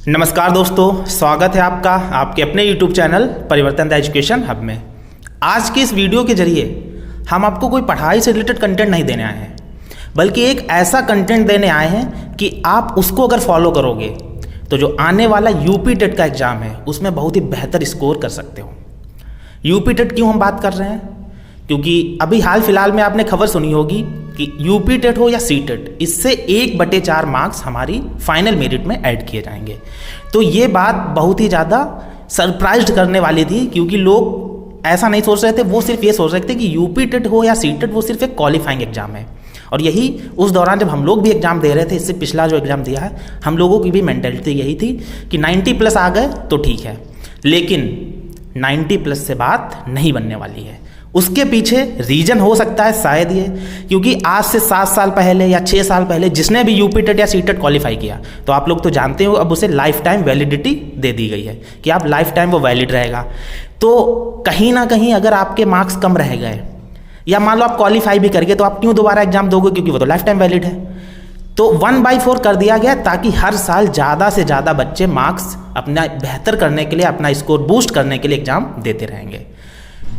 नमस्कार दोस्तों, स्वागत है आपका आपके अपने YouTube चैनल परिवर्तन द एजुकेशन हब में। आज की इस वीडियो के जरिए हम आपको कोई पढ़ाई से रिलेटेड कंटेंट नहीं देने आए हैं, बल्कि एक ऐसा कंटेंट देने आए हैं कि आप उसको अगर फॉलो करोगे तो जो आने वाला यूपी टेट का एग्ज़ाम है उसमें बहुत ही बेहतर स्कोर कर सकते हो। यूपी टेट क्यों हम बात कर रहे हैं? क्योंकि अभी हाल फिलहाल में आपने खबर सुनी होगी कि यूपी टेट हो या सी टेट, इससे 1/4 मार्क्स हमारी फाइनल मेरिट में ऐड किए जाएंगे। तो ये बात बहुत ही ज़्यादा सरप्राइज्ड करने वाली थी, क्योंकि लोग ऐसा नहीं सोच रहे थे। वो सिर्फ ये सोच रहे थे कि यूपी टेट हो या सी टेट वो सिर्फ एक क्वालिफाइंग एग्जाम है। और यही उस दौरान जब हम लोग भी एग्ज़ाम दे रहे थे, इससे पिछला जो एग्ज़ाम दिया है, हम लोगों की भी मेंटेलिटी यही थी कि 90+ आ गए तो ठीक है, लेकिन 90+ से बात नहीं बनने वाली है। उसके पीछे रीज़न हो सकता है शायद ये, क्योंकि आज से 7 साल पहले या 6 साल पहले जिसने भी यूपी टेट या सी टेट क्वालिफाई किया, तो आप लोग तो जानते हो अब उसे लाइफ टाइम वैलिडिटी दे दी गई है कि आप लाइफ टाइम वो वैलिड रहेगा। तो कहीं ना कहीं अगर आपके मार्क्स कम रह गए या मान लो आप क्वालिफाई भी कर गए, तो आप क्यों दोबारा एग्जाम दोगे? क्योंकि वो तो लाइफ टाइम वैलिड है। तो 1/4 कर दिया गया ताकि हर साल ज़्यादा से ज़्यादा बच्चे मार्क्स अपना बेहतर करने के लिए, अपना स्कोर बूस्ट करने के लिए एग्ज़ाम देते रहेंगे।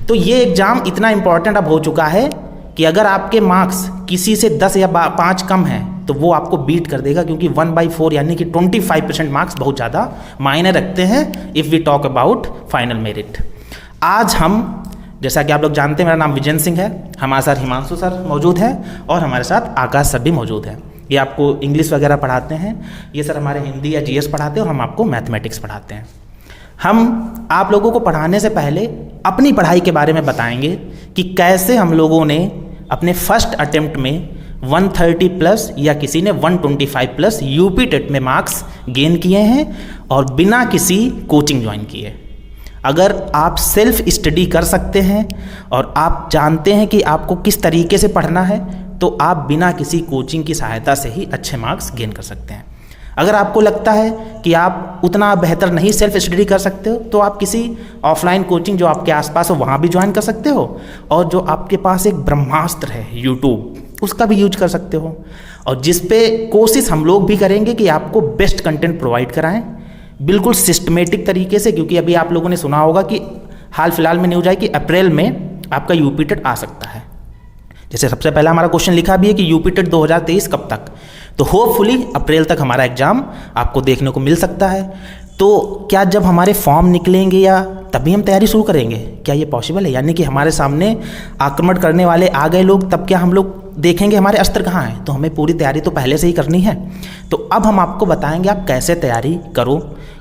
तो ये एग्ज़ाम इतना इम्पॉर्टेंट अब हो चुका है कि अगर आपके मार्क्स किसी से 10 या 5 कम हैं तो वो आपको बीट कर देगा, क्योंकि 1/4 यानी कि 25% मार्क्स बहुत ज़्यादा मायने रखते हैं if we talk about final merit. आज हम, जैसा कि आप लोग जानते हैं, मेरा नाम विजेंद्र सिंह है, हमारे साथ हिमांशु सर मौजूद हैं और हमारे साथ आकाश सर भी मौजूद हैं। ये आपको इंग्लिश वगैरह पढ़ाते हैं, ये सर हमारे हिंदी या जीएस पढ़ाते हैं और हम आपको मैथमेटिक्स पढ़ाते हैं। हम आप लोगों को पढ़ाने से पहले अपनी पढ़ाई के बारे में बताएंगे कि कैसे हम लोगों ने अपने फर्स्ट अटेम्प्ट में 130+ या किसी ने 125+ यूपी टेट में मार्क्स गेन किए हैं और बिना किसी कोचिंग ज्वाइन किए। अगर आप सेल्फ स्टडी कर सकते हैं और आप जानते हैं कि आपको किस तरीके से पढ़ना है, तो आप बिना किसी कोचिंग की सहायता से ही अच्छे मार्क्स गेन कर सकते हैं। अगर आपको लगता है कि आप उतना बेहतर नहीं सेल्फ स्टडी कर सकते हो, तो आप किसी ऑफलाइन कोचिंग जो आपके आसपास हो वहाँ भी ज्वाइन कर सकते हो, और जो आपके पास एक ब्रह्मास्त्र है यूट्यूब, उसका भी यूज कर सकते हो। और जिस पे कोशिश हम लोग भी करेंगे कि आपको बेस्ट कंटेंट प्रोवाइड कराएं, बिल्कुल सिस्टमेटिक तरीके से। क्योंकि अभी आप लोगों ने सुना होगा कि हाल फिलहाल में न्यूज आई कि अप्रैल में आपका यूपी टेट आ सकता है। जैसे सबसे पहला हमारा क्वेश्चन लिखा भी है कि यूपी टेट 2023 कब तक, तो होपफुली अप्रैल तक हमारा एग्ज़ाम आपको देखने को मिल सकता है। तो क्या जब हमारे फॉर्म निकलेंगे या तभी हम तैयारी शुरू करेंगे? क्या ये पॉसिबल है? यानी कि हमारे सामने आक्रमण करने वाले आ गए लोग, तब क्या हम लोग देखेंगे हमारे अस्त्र कहाँ हैं? तो हमें पूरी तैयारी तो पहले से ही करनी है। तो अब हम आपको बताएंगे आप कैसे तैयारी करो,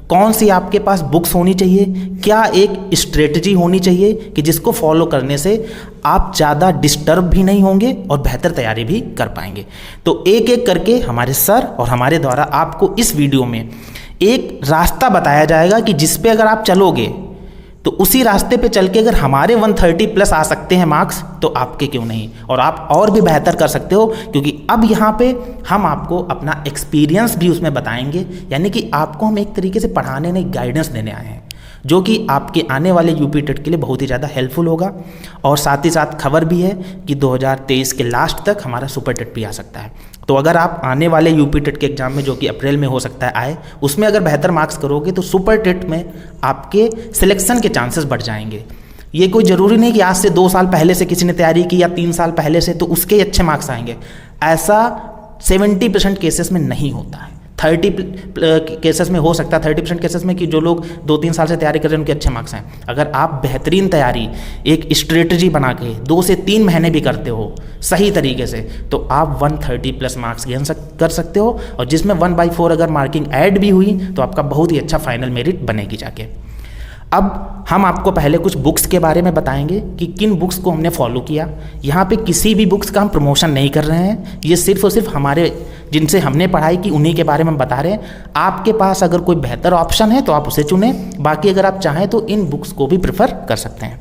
कौन सी आपके पास बुक्स होनी चाहिए, क्या एक स्ट्रेटजी होनी चाहिए कि जिसको फॉलो करने से आप ज़्यादा डिस्टर्ब भी नहीं होंगे और बेहतर तैयारी भी कर पाएंगे। तो एक एक करके हमारे सर और हमारे द्वारा आपको इस वीडियो में एक रास्ता बताया जाएगा कि जिस पे अगर आप चलोगे तो उसी रास्ते पे चल के अगर हमारे 130+ आ सकते हैं मार्क्स, तो आपके क्यों नहीं, और आप और भी बेहतर कर सकते हो। क्योंकि अब यहाँ पे हम आपको अपना एक्सपीरियंस भी उसमें बताएंगे, यानी कि आपको हम एक तरीके से पढ़ाने नहीं, गाइडेंस देने आए हैं, जो कि आपके आने वाले यूपी टेट के लिए बहुत ही ज़्यादा हेल्पफुल होगा। और साथ ही साथ खबर भी है कि 2023 के लास्ट तक हमारा सुपर टेट भी आ सकता है। तो अगर आप आने वाले यूपी टेट के एग्ज़ाम में, जो कि अप्रैल में हो सकता है आए, उसमें अगर बेहतर मार्क्स करोगे तो सुपर टेट में आपके सिलेक्शन के चांसेस बढ़ जाएंगे। ये कोई ज़रूरी नहीं कि आज से 2 साल पहले से किसी ने तैयारी की या 3 साल पहले से तो उसके अच्छे मार्क्स आएंगे। ऐसा 70% केसेस में नहीं होता है। 30 केसेस में हो सकता है, 30% केसेस में, कि जो लोग 2-3 साल से तैयारी कर रहे हैं उनके अच्छे मार्क्स हैं। अगर आप बेहतरीन तैयारी एक स्ट्रेटजी बना के 2 से 3 महीने भी करते हो सही तरीके से, तो आप 130+ मार्क्स गेन कर सकते हो। और जिसमें 1/4 अगर मार्किंग ऐड भी हुई तो आपका बहुत ही अच्छा फाइनल मेरिट बनेगी जाके। अब हम आपको पहले कुछ बुक्स के बारे में बताएंगे कि किन बुक्स को हमने फॉलो किया। यहाँ पे किसी भी बुक्स का हम प्रमोशन नहीं कर रहे हैं, ये सिर्फ और सिर्फ हमारे जिनसे हमने पढ़ाई की उन्हीं के बारे में हम बता रहे हैं। आपके पास अगर कोई बेहतर ऑप्शन है तो आप उसे चुनें, बाकी अगर आप चाहें तो इन बुक्स को भी प्रेफर कर सकते हैं।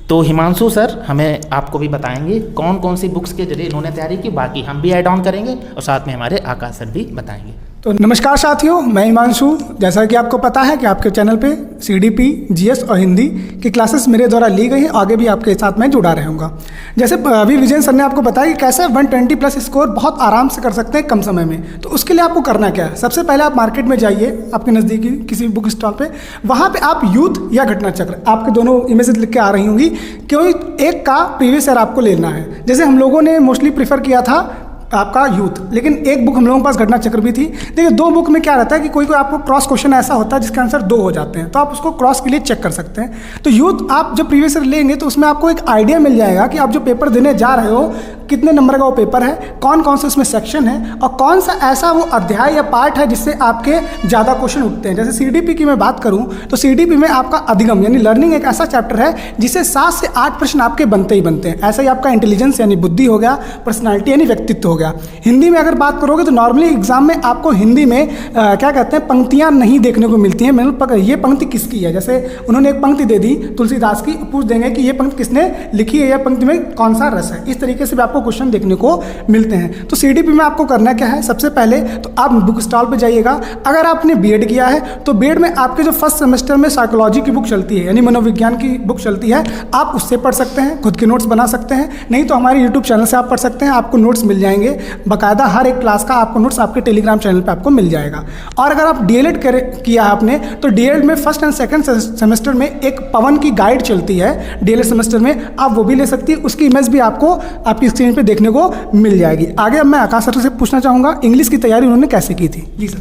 तो हिमांशु सर हमें आपको भी बताएंगे कौन कौन सी बुक्स के जरिए इन्होंने तैयारी की, बाकी हम भी ऐड ऑन करेंगे और साथ में हमारे आकाश सर भी बताएंगे। तो नमस्कार साथियों, मैं हिमांशु। जैसा कि आपको पता है कि आपके चैनल पे सीडीपी, जीएस और हिंदी की क्लासेस मेरे द्वारा ली गई हैं। आगे भी आपके साथ मैं जुड़ा रहूँगा। जैसे अभी विजय सर ने आपको बताया कि कैसे 120 प्लस स्कोर बहुत आराम से कर सकते हैं कम समय में। तो उसके लिए आपको करना क्या है? सबसे पहले आप मार्केट में जाइए, आपके नज़दीकी किसी बुक स्टॉल पर। वहाँ पर आप यूथ या घटना चक्र, आपके दोनों इमेजेस लिख के आ रही होंगी, क्योंकि एक का प्रीवियस ईयर आपको लेना है। जैसे हम लोगों ने मोस्टली प्रीफर किया था आपका यूथ, लेकिन एक बुक हम लोगों के पास घटना चक्र भी थी। देखिए, दो बुक में क्या रहता है कि कोई कोई आपको क्रॉस क्वेश्चन ऐसा होता है जिसके आंसर 2 हो जाते हैं, तो आप उसको क्रॉस के लिए चेक कर सकते हैं। तो यूथ आप जब प्रीवियस ईयर लेंगे तो उसमें आपको एक आइडिया मिल जाएगा कि आप जो पेपर देने जा रहे हो कितने नंबर का वो पेपर है, कौन कौन से उसमें सेक्शन है और कौन सा ऐसा वो अध्याय या पार्ट है जिससे आपके ज़्यादा क्वेश्चन उठते हैं। जैसे सीडीपी की मैं बात करूँ तो सीडीपी में आपका अधिगम यानी लर्निंग एक ऐसा चैप्टर है जिससे 7 से 8 प्रश्न आपके बनते ही बनते हैं। ऐसा ही आपका इंटेलिजेंस यानी बुद्धि हो गया, पर्सनालिटी यानी व्यक्तित्व हो गया। हिंदी में अगर बात करोगे तो नॉर्मली एग्जाम में आपको हिंदी में क्या कहते हैं, पंक्तियाँ नहीं देखने को मिलती हैं। मतलब ये पंक्ति किसकी है, जैसे उन्होंने एक पंक्ति दे दी तुलसीदास की, पूछ देंगे कि ये पंक्ति किसने लिखी है या पंक्ति में कौन सा रस है। इस तरीके से भी आपको क्वेश्चन देखने को मिलते हैं। तो सीडीपी में आपको करना क्या है, सबसे पहले तो आप बुक स्टॉल पे जाइएगा। अगर आपने बीएड किया है तो बीएड में आपके जो फर्स्ट सेमेस्टर में साइकोलॉजी की बुक चलती है यानी मनोविज्ञान की बुक चलती है, आप उससे पढ़ सकते हैं, खुद के नोट्स बना सकते हैं। नहीं तो हमारे यूट्यूब चैनल से आप पढ़ सकते हैं, आपको नोट्स मिल जाएंगे बाकायदा। हर एक क्लास का आपको नोट्स आपके टेलीग्राम चैनल पे आपको मिल जाएगा। और अगर आप डीएलएड किया है आपने तो डीएलएड में फर्स्ट एंड सेकंड सेमेस्टर में एक पवन की गाइड चलती है डीएलएड सेमेस्टर में, आप वो भी ले सकती है। उसकी इमेज भी आपको आपकी स्क्रीन पे देखने को मिल जाएगी। आगे अब मैं आकाश सर से पूछना चाहूँगा इंग्लिश की तैयारी उन्होंने कैसे की थी। जी सर।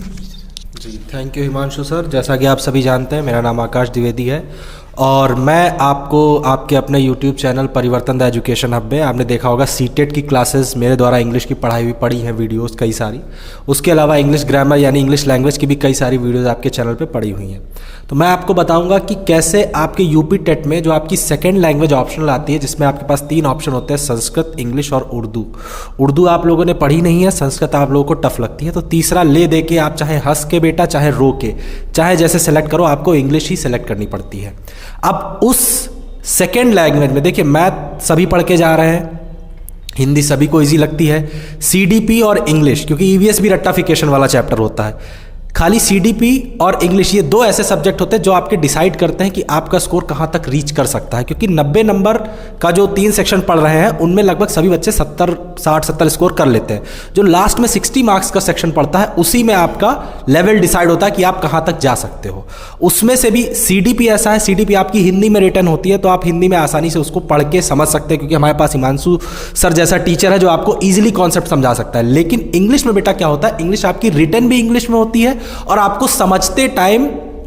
जी थैंक यू हिमांशु सर। जैसा कि आप सभी जानते हैं, मेरा नाम आकाश द्विवेदी है और मैं आपको आपके अपने YouTube चैनल परिवर्तन द एजुकेशन हब में आपने देखा होगा सीटेट की क्लासेस मेरे द्वारा इंग्लिश की पढ़ाई हुई पढ़ी हैं, वीडियोस कई सारी। उसके अलावा इंग्लिश ग्रामर यानी इंग्लिश लैंग्वेज की भी कई सारी वीडियोस आपके चैनल पे पड़ी हुई हैं। तो मैं आपको बताऊंगा कि कैसे आपके यूपी टेट में जो आपकी सेकेंड लैंग्वेज ऑप्शनल आती है, जिसमें आपके पास 3 ऑप्शन होते हैं, संस्कृत, इंग्लिश और उर्दू। उर्दू आप लोगों ने पढ़ी नहीं है, संस्कृत आप लोगों को टफ लगती है, तो तीसरा ले दे के आप चाहे हंस के बेटा चाहे रो के चाहे जैसे सेलेक्ट करो, आपको इंग्लिश ही सेलेक्ट करनी पड़ती है। अब उस सेकेंड लैंग्वेज में देखिए, मैथ सभी पढ़ के जा रहे हैं, हिंदी सभी को इजी लगती है, सीडीपी और इंग्लिश, क्योंकि ईवीएस भी रट्टाफिकेशन वाला चैप्टर होता है। खाली सीडीपी और इंग्लिश ये 2 ऐसे सब्जेक्ट होते हैं जो आपके डिसाइड करते हैं कि आपका स्कोर कहाँ तक रीच कर सकता है, क्योंकि 90 नंबर का जो 3 सेक्शन पढ़ रहे हैं उनमें लगभग सभी बच्चे 60-70 स्कोर कर लेते हैं। जो लास्ट में 60 मार्क्स का सेक्शन पढ़ता है उसी में आपका लेवल डिसाइड होता है कि आप कहाँ तक जा सकते हो। उसमें से भी सीडीपी ऐसा है, सीडीपी आपकी हिंदी में रिटन होती है, तो आप हिंदी में आसानी से उसको पढ़ के समझ सकते हैं, क्योंकि हमारे पास हिमांशु सर जैसा टीचर है जो आपको ईजिली कॉन्सेप्ट समझा सकता है। लेकिन इंग्लिश में बेटा क्या होता है, इंग्लिश आपकी रिटन भी इंग्लिश में होती है और आपको समझते टाइम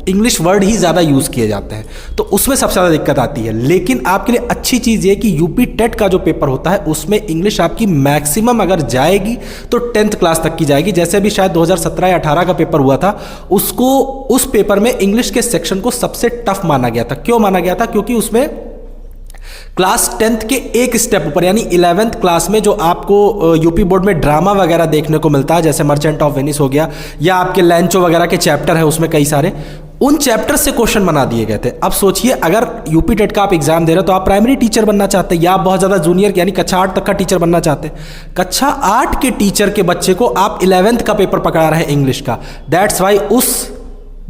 इंग्लिश वर्ड ही ज़्यादा यूज़ किए जाते हैं, तो उसमें सबसे ज़्यादा दिक्कत आती है। लेकिन आपके लिए अच्छी चीज़ ये कि यूपी टेट का जो पेपर होता है उसमें इंग्लिश आपकी मैक्सिमम अगर जाएगी तो 10th क्लास तक की जाएगी। जैसे अभी शायद 2017 या 18 का पेपर हुआ था, उसको उस पेपर में इंग्लिश के सेक्शन को सबसे टफ माना गया था। क्यों माना गया था? क्योंकि उसमें क्लास 10th के एक स्टेप ऊपर यानी 11th क्लास में जो आपको यूपी बोर्ड में ड्रामा वगैरह देखने को मिलता है, जैसे मर्चेंट ऑफ वेनिस हो गया या आपके लैंचो वगैरह के चैप्टर है उसमें कई सारे, उन चैप्टर से क्वेश्चन बना दिए गए थे। अब सोचिए, अगर यूपी टेट का आप एग्जाम दे रहे हो तो आप प्राइमरी टीचर बनना चाहते हैं या आप बहुत ज़्यादा जूनियर यानी कक्षा 8 तक का टीचर बनना चाहते हैं, कक्षा 8 के टीचर के बच्चे को आप 11th का पेपर पकड़ा रहे हैं इंग्लिश का। दैट्स वाई उस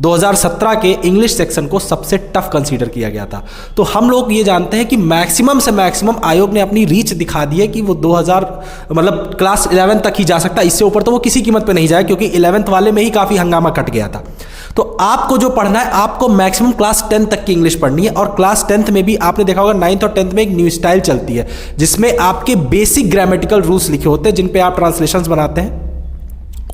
2017 के इंग्लिश सेक्शन को सबसे टफ कंसीडर किया गया था। तो हम लोग ये जानते हैं कि मैक्सिमम से मैक्सिमम आयोग ने अपनी रीच दिखा दी है कि वो 2000 मतलब क्लास 11 तक ही जा सकता है, इससे ऊपर तो वो किसी कीमत पे नहीं जाए, क्योंकि 11th वाले में ही काफ़ी हंगामा कट गया था। तो आपको जो पढ़ना है, आपको मैक्सिमम क्लास 10 तक की इंग्लिश पढ़नी है। और क्लास 10th में भी आपने देखा होगा 9th और 10th में एक न्यू स्टाइल चलती है जिसमें आपके बेसिक ग्रामेटिकल रूल्स लिखे होते हैं, जिन पे आप ट्रांसलेशंस बनाते हैं,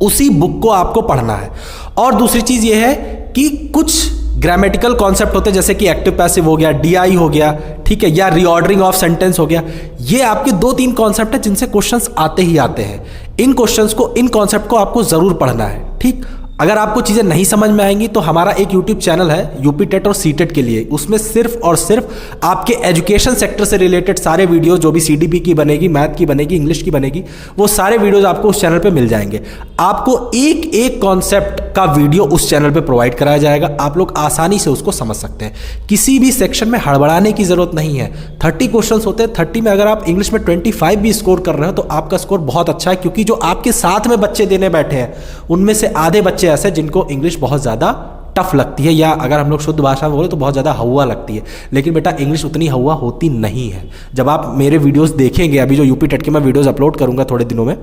उसी बुक को आपको पढ़ना है। और दूसरी चीज ये है कि कुछ ग्रामेटिकल कॉन्सेप्ट होते हैं, जैसे कि एक्टिव पैसिव हो गया, डीआई हो गया, ठीक है, या रीऑर्डरिंग ऑफ सेंटेंस हो गया। ये आपके 2-3 कॉन्सेप्ट है जिनसे क्वेश्चंस आते ही आते हैं। इन क्वेश्चंस को, इन कॉन्सेप्ट को आपको जरूर पढ़ना है, ठीक। अगर आपको चीज़ें नहीं समझ में आएंगी तो हमारा एक यूट्यूब चैनल है यूपी टेट और सीटेट के लिए, उसमें सिर्फ और सिर्फ आपके एजुकेशन सेक्टर से रिलेटेड सारे वीडियो, जो भी सीडीपी की बनेगी, मैथ की बनेगी, इंग्लिश की बनेगी, वो सारे वीडियोज आपको उस चैनल पे मिल जाएंगे। आपको एक एक कॉन्सेप्ट का वीडियो उस चैनल पे प्रोवाइड कराया जाएगा, आप लोग आसानी से उसको समझ सकते हैं। किसी भी सेक्शन में हड़बड़ाने की जरूरत नहीं है। 30 क्वेश्चन होते हैं, 30 में अगर आप इंग्लिश में 25 भी स्कोर कर रहे हो तो आपका स्कोर बहुत अच्छा है, क्योंकि जो आपके साथ में बच्चे देने बैठे हैं उनमें से आधे बच्चे ऐसे जिनको इंग्लिश बहुत ज़्यादा टफ लगती है, या अगर हम लोग शुद्ध भाषा में बोले तो बहुत ज़्यादा हवा लगती है। लेकिन बेटा इंग्लिश उतनी हवा होती नहीं है। जब आप मेरे वीडियोस देखेंगे, अभी जो यूपी टेट के मैं वीडियोस अपलोड करूंगा थोड़े दिनों में,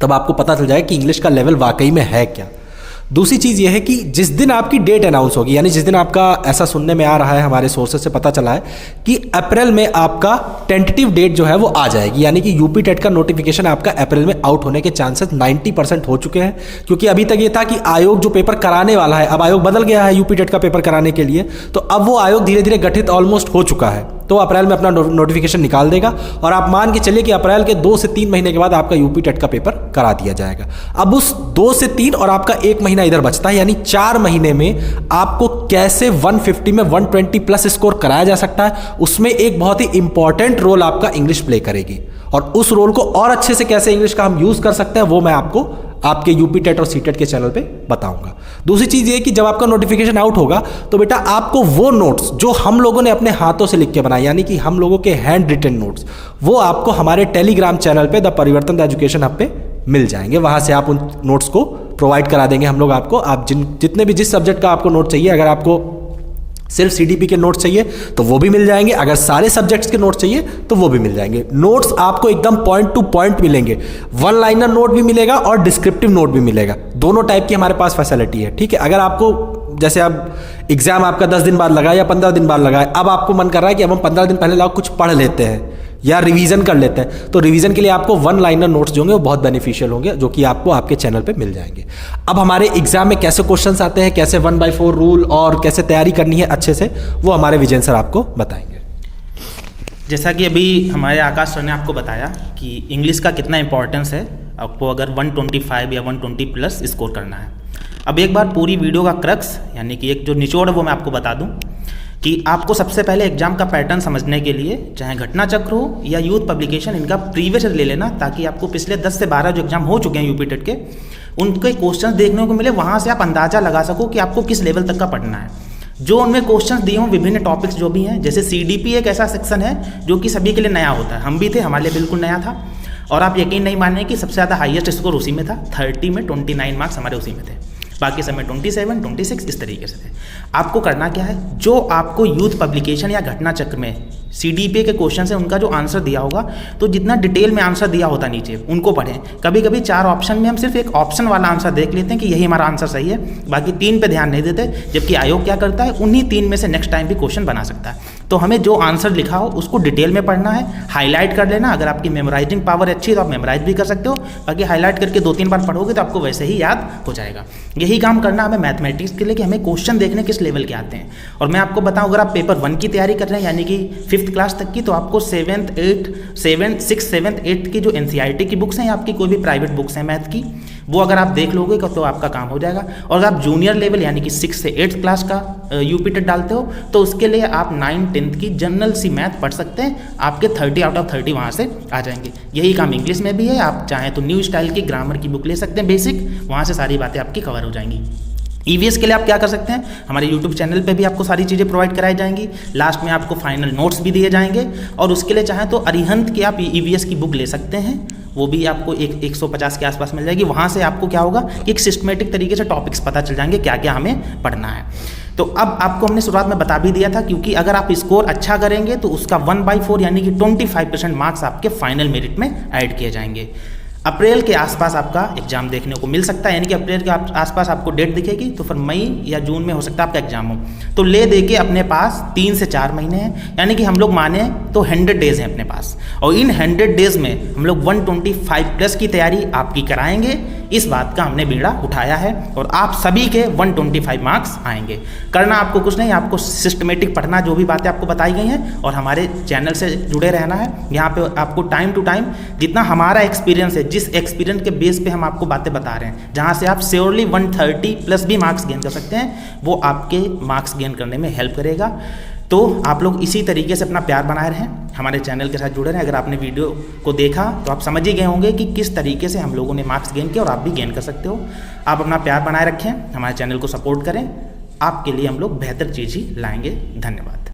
तब आपको पता चल जाएगा कि इंग्लिश का लेवल वाकई में है क्या। दूसरी चीज़ यह है कि जिस दिन आपकी डेट अनाउंस होगी, यानी जिस दिन आपका, ऐसा सुनने में आ रहा है, हमारे सोर्सेज से पता चला है कि अप्रैल में आपका टेंटेटिव डेट जो है वो आ जाएगी, यानी कि यूपी टेट का नोटिफिकेशन आपका अप्रैल में आउट होने के चांसेस 90% हो चुके हैं। क्योंकि अभी तक ये था कि आयोग जो पेपर कराने वाला है, अब आयोग बदल गया है यूपी टेट का पेपर कराने के लिए, तो अब वो आयोग धीरे धीरे गठित ऑलमोस्ट हो चुका है, तो अप्रैल में अपना नोटिफिकेशन निकाल देगा और आप मान के चलिए कि अप्रैल के 2 से 3 महीने के बाद आपका यूपी टेट का पेपर करा दिया जाएगा। अब उस 2 से 3 और आपका 1 महीना इधर बचता है, यानी 4 महीने में आपको कैसे 150 में 120 प्लस स्कोर कराया जा सकता है, उसमें एक बहुत ही इंपॉर्टेंट रोल आपका इंग्लिश प्ले करेगी। और उस रोल को और अच्छे से कैसे इंग्लिश का हम यूज कर सकते हैं वो मैं आपको आपके यूपी टेट और सीटेट के चैनल पे बताऊंगा। दूसरी चीज़ ये कि जब आपका नोटिफिकेशन आउट होगा तो बेटा आपको वो नोट्स जो हम लोगों ने अपने हाथों से लिख के बनाए, यानी कि हम लोगों के हैंड रिटन नोट्स, वो आपको हमारे टेलीग्राम चैनल पे द परिवर्तन एजुकेशन हब पे मिल जाएंगे। वहाँ से आप उन नोट्स को प्रोवाइड करा देंगे हम लोग आपको। आप जितने भी जिस सब्जेक्ट का आपको नोट चाहिए, अगर आपको सिर्फ सीडीपी के नोट्स चाहिए तो वो भी मिल जाएंगे, अगर सारे सब्जेक्ट्स के नोट्स चाहिए तो वो भी मिल जाएंगे। नोट्स आपको एकदम पॉइंट टू पॉइंट मिलेंगे, 1 लाइनर नोट भी मिलेगा और डिस्क्रिप्टिव नोट भी मिलेगा। दोनों टाइप की हमारे पास फैसिलिटी है, ठीक है। अगर आपको, जैसे अब एग्जाम आपका 10 दिन बाद लगा या 15 दिन बाद लगा है, अब आपको मन कर रहा है कि अब हम 15 दिन पहले लाओ कुछ पढ़ लेते हैं या रिवीजन कर लेते हैं, तो रिवीजन के लिए आपको 1 लाइनर नोट्स जो होंगे वो बहुत बेनिफिशियल होंगे, जो कि आपको आपके चैनल पे मिल जाएंगे। अब हमारे एग्जाम में कैसे क्वेश्चंस आते हैं, कैसे 1/4 रूल और कैसे तैयारी करनी है अच्छे से, वो हमारे विजय सर आपको बताएंगे। जैसा कि अभी हमारे आकाश सर ने आपको बताया कि इंग्लिश का कितना इंपॉर्टेंस है आपको अगर 125 या 120 प्लस स्कोर करना है। अब एक बार पूरी वीडियो का क्रक्स, यानी कि एक जो निचोड़ है वो मैं आपको बता दूं कि आपको सबसे पहले एग्जाम का पैटर्न समझने के लिए चाहे घटना चक्र हो या यूथ पब्लिकेशन, इनका प्रीवियस ले लेना, ताकि आपको पिछले 10 से 12 जो एग्जाम हो चुके हैं यूपी टेट के, उनके क्वेश्चन देखने को मिले, वहाँ से आप अंदाज़ा लगा सको कि आपको किस लेवल तक का पढ़ना है। जो उनमें क्वेश्चंस दिए हों, विभिन्न टॉपिक्स जो भी हैं, जैसे सीडीपी एक ऐसा सेक्शन है जो कि सभी के लिए नया होता है, हम भी थे, हमारे लिए बिल्कुल नया था। और आप यकीन नहीं मानेंगे कि सबसे ज़्यादा हाईएस्ट स्कोर उसी में था, 30 में 29 मार्क्स हमारे उसी में थे, बाकी समय 27, 26 इस तरीके से थे। आपको करना क्या है, जो आपको यूथ पब्लिकेशन या घटना चक्र में सीडीपी के क्वेश्चन है उनका जो आंसर दिया होगा, तो जितना डिटेल में आंसर दिया होता नीचे उनको पढ़ें। कभी कभी 4 ऑप्शन में हम सिर्फ एक ऑप्शन वाला आंसर देख लेते हैं कि यही हमारा आंसर सही है, बाकी 3 पे ध्यान नहीं देते, जबकि आयोग क्या करता है, उन्हीं 3 में से नेक्स्ट टाइम भी क्वेश्चन बना सकता है। तो हमें जो आंसर लिखा हो उसको डिटेल में पढ़ना है, हाईलाइट कर लेना। अगर आपकी मेमोराइजिंग पावर अच्छी है तो आप मेमोराइज भी कर सकते हो, बाकी हाईलाइट करके 2-3 बार पढ़ोगे तो आपको वैसे ही याद हो जाएगा। यही काम करना हमें मैथमेटिक्स के लिए कि हमें क्वेश्चन देखने किस लेवल के आते हैं। और मैं आपको बताऊं, अगर आप पेपर 1 की तैयारी कर रहे हैं, यानी कि 5th क्लास तक की, तो आपको 6th, 7th, 8th की जो एनसीईआरटी की बुक्स हैं या आपकी कोई भी प्राइवेट बुक्स हैं मैथ की, वो अगर आप देख लोगे तो आपका काम हो जाएगा। और अगर आप जूनियर लेवल यानी कि 6 से 8th क्लास का यूपी टेट डालते हो, तो उसके लिए आप 9th, 10th की जनरल सी मैथ पढ़ सकते हैं, आपके 30 आउट ऑफ 30 वहाँ से आ जाएंगे। यही काम इंग्लिश में भी है, आप चाहें तो न्यू स्टाइल की ग्रामर की बुक ले सकते हैं बेसिक, वहाँ से सारी बातें आपकी कवर हो जाएंगी। ईवीएस के लिए आप क्या कर सकते हैं, हमारे यूट्यूब चैनल पे भी आपको सारी चीज़ें प्रोवाइड कराई जाएंगी, लास्ट में आपको फाइनल नोट्स भी दिए जाएंगे। और उसके लिए चाहें तो अरिहंत की आप ईवीएस की बुक ले सकते हैं, वो भी आपको 150 के आसपास मिल जाएगी। वहाँ से आपको क्या होगा कि एक सिस्टमेटिक तरीके से टॉपिक्स पता चल जाएंगे क्या क्या हमें पढ़ना है। तो अब आपको हमने शुरुआत में बता भी दिया था, क्योंकि अगर आप स्कोर अच्छा करेंगे तो उसका 1/4 यानी कि 25% मार्क्स आपके फाइनल मेरिट में ऐड किए जाएंगे। अप्रैल के आसपास आपका एग्जाम देखने को मिल सकता है, यानी कि अप्रैल के आसपास आपको डेट दिखेगी, तो फिर मई या जून में हो सकता है आपका एग्जाम हो। तो ले दे के अपने पास 3 से 4 महीने हैं, यानी कि हम लोग माने तो 100 डेज हैं अपने पास, और इन 100 डेज में हम लोग 125 प्लस की तैयारी आपकी कराएंगे। इस बात का हमने बीड़ा उठाया है और आप सभी के 125 मार्क्स आएंगे। करना आपको कुछ नहीं, आपको सिस्टमेटिक पढ़ना, जो भी बातें आपको बताई गई हैं, और हमारे चैनल से जुड़े रहना है। यहाँ पे आपको टाइम टू टाइम जितना हमारा एक्सपीरियंस है, जिस एक्सपीरियंस के बेस पे हम आपको बातें बता रहे हैं, जहाँ से आप श्योरली 130 प्लस भी मार्क्स गेन कर सकते हैं, वो आपके मार्क्स गेन करने में हेल्प करेगा। तो आप लोग इसी तरीके से अपना प्यार बनाए रहें, हमारे चैनल के साथ जुड़े रहें। अगर आपने वीडियो को देखा तो आप समझ ही गए होंगे कि किस तरीके से हम लोगों ने मार्क्स गेन किया और आप भी गेन कर सकते हो। आप अपना प्यार बनाए रखें, हमारे चैनल को सपोर्ट करें, आपके लिए हम लोग बेहतर चीज़ ही लाएंगे। धन्यवाद।